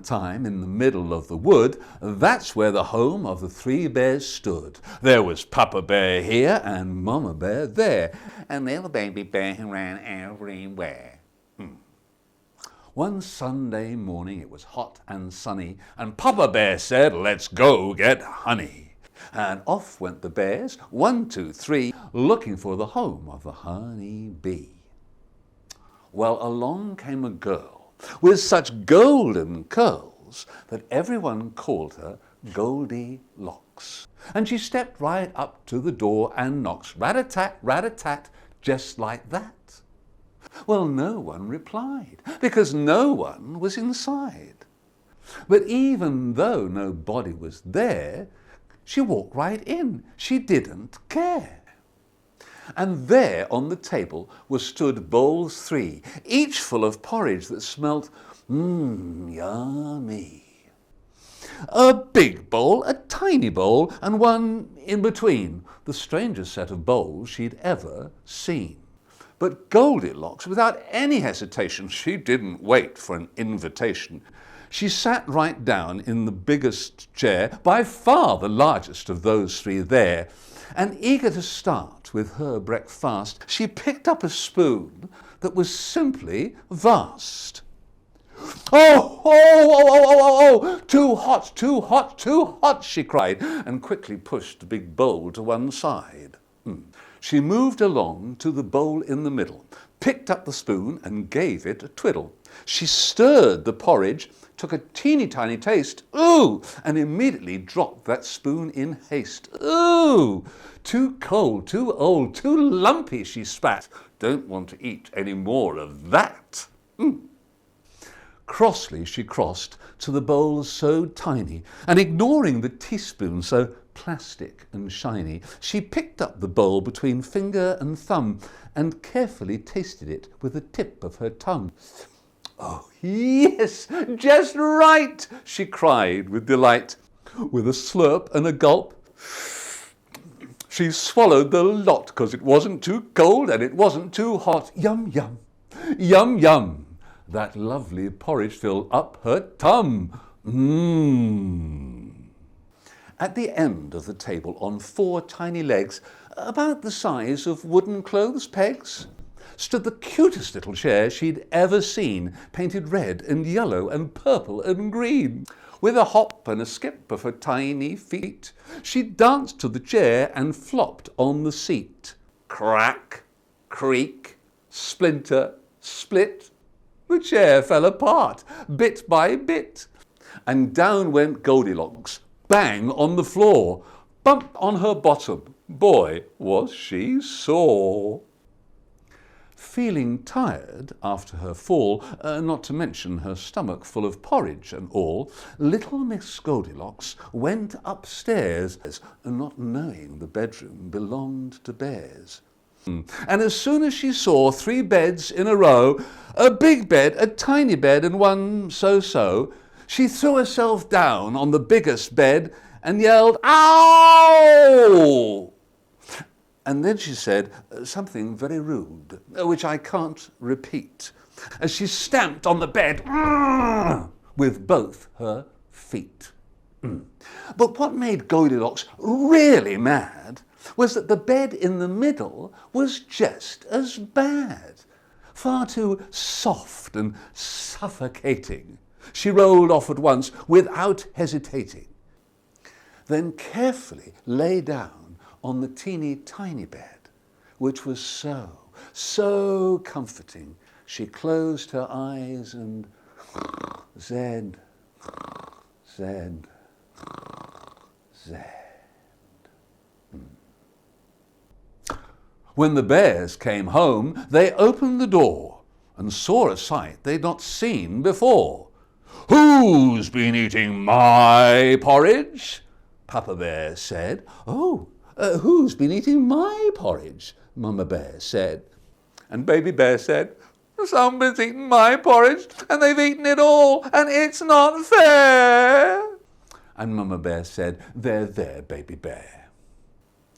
time, in the middle of the wood, that's where the home of the three bears stood. There was Papa Bear here and Mama Bear there, and little baby bear who ran everywhere. One Sunday morning it was hot and sunny, and Papa Bear said, "Let's go get honey." And off went the bears, 1, 2, 3, looking for the home of the honey bee. Well, along came a girl with such golden curls that everyone called her Goldilocks. And she stepped right up to the door and knocks, rat-a-tat, rat-a-tat, just like that. Well, no one replied, because no one was inside. But even though nobody was there, she walked right in. She didn't care. And there on the table were stood bowls 3, each full of porridge that smelt yummy. A big bowl, a tiny bowl, and one in between, the strangest set of bowls she'd ever seen. But Goldilocks, without any hesitation, she didn't wait for an invitation. She sat right down in the biggest chair, by far the largest of those 3 there, and eager to start with her breakfast, she picked up a spoon that was simply vast. Oh, too hot, too hot, too hot, she cried, and quickly pushed the big bowl to one side. She moved along to the bowl in the middle, picked up the spoon and gave it a twiddle. She stirred the porridge, took a teeny tiny taste, ooh, and immediately dropped that spoon in haste. Ooh, too cold, too old, too lumpy, she spat. Don't want to eat any more of that. Crossly she crossed to the bowl so tiny, and ignoring the teaspoon so plastic and shiny, she picked up the bowl between finger and thumb and carefully tasted it with the tip of her tongue. Oh, yes, just right, she cried with delight. With a slurp and a gulp, she swallowed the lot, 'cause it wasn't too cold and it wasn't too hot. Yum, yum, yum, yum. That lovely porridge filled up her tum. At the end of the table, on 4 tiny legs, about the size of wooden clothes pegs, stood the cutest little chair she'd ever seen, painted red and yellow and purple and green. With a hop and a skip of her tiny feet, she danced to the chair and flopped on the seat. Crack, creak, splinter, split. The chair fell apart, bit by bit, and down went Goldilocks, bang on the floor, bump on her bottom. Boy, was she sore. Feeling tired after her fall, not to mention her stomach full of porridge and all, little Miss Goldilocks went upstairs, not knowing the bedroom belonged to bears. And as soon as she saw 3 beds in a row, a big bed, a tiny bed, and one so-so, she threw herself down on the biggest bed and yelled, "Ow!" And then she said something very rude, which I can't repeat, as she stamped on the bed with both her feet. But what made Goldilocks really mad was that the bed in the middle was just as bad. Far too soft and suffocating. She rolled off at once without hesitating, then carefully lay down on the teeny tiny bed, which was so comforting. She closed her eyes and zed, zed, zed. When the bears came home, they opened the door and saw a sight they'd not seen before. "Who's been eating my porridge?" Papa Bear said. "Oh, who's been eating my porridge?" Mama Bear said. And Baby Bear said, "Somebody's eaten my porridge, and they've eaten it all, and it's not fair." And Mama Bear said, There, Baby Bear."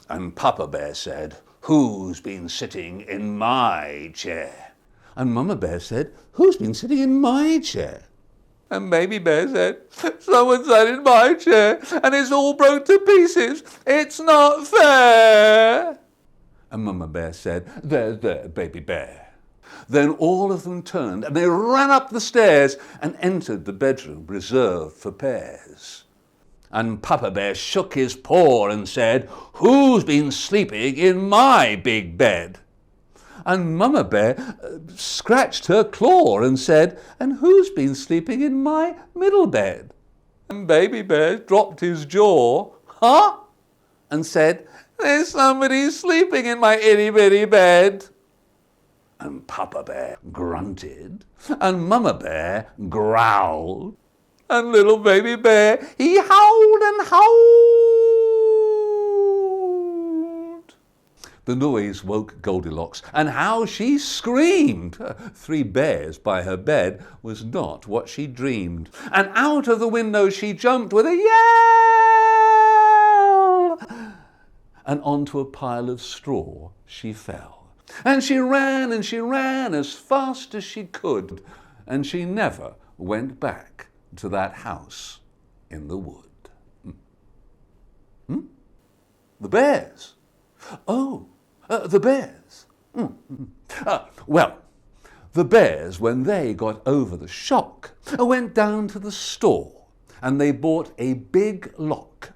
And Papa Bear said, "Who's been sitting in my chair?" And Mama Bear said, "Who's been sitting in my chair?" And Baby Bear said, "Someone sat in my chair and it's all broke to pieces. It's not fair." And Mama Bear said, "There, there, Baby Bear." Then all of them turned and they ran up the stairs and entered the bedroom reserved for bears. And Papa Bear shook his paw and said, "Who's been sleeping in my big bed?" And Mama Bear scratched her claw and said, "And who's been sleeping in my middle bed?" And Baby Bear dropped his jaw, "Huh?" and said, "There's somebody sleeping in my itty-bitty bed." And Papa Bear grunted, and Mama Bear growled, and little Baby Bear, he howled and howled. The noise woke Goldilocks, and how she screamed! 3 bears by her bed was not what she dreamed. And out of the window she jumped with a yell, and onto a pile of straw she fell. And she ran as fast as she could, and she never went back to that house in the wood. The bears. Oh, the bears. Well, the bears, when they got over the shock, went down to the store and they bought a big lock,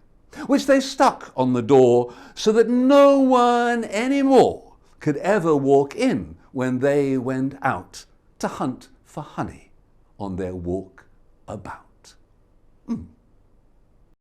which they stuck on the door so that no one anymore could ever walk in when they went out to hunt for honey on their walk about.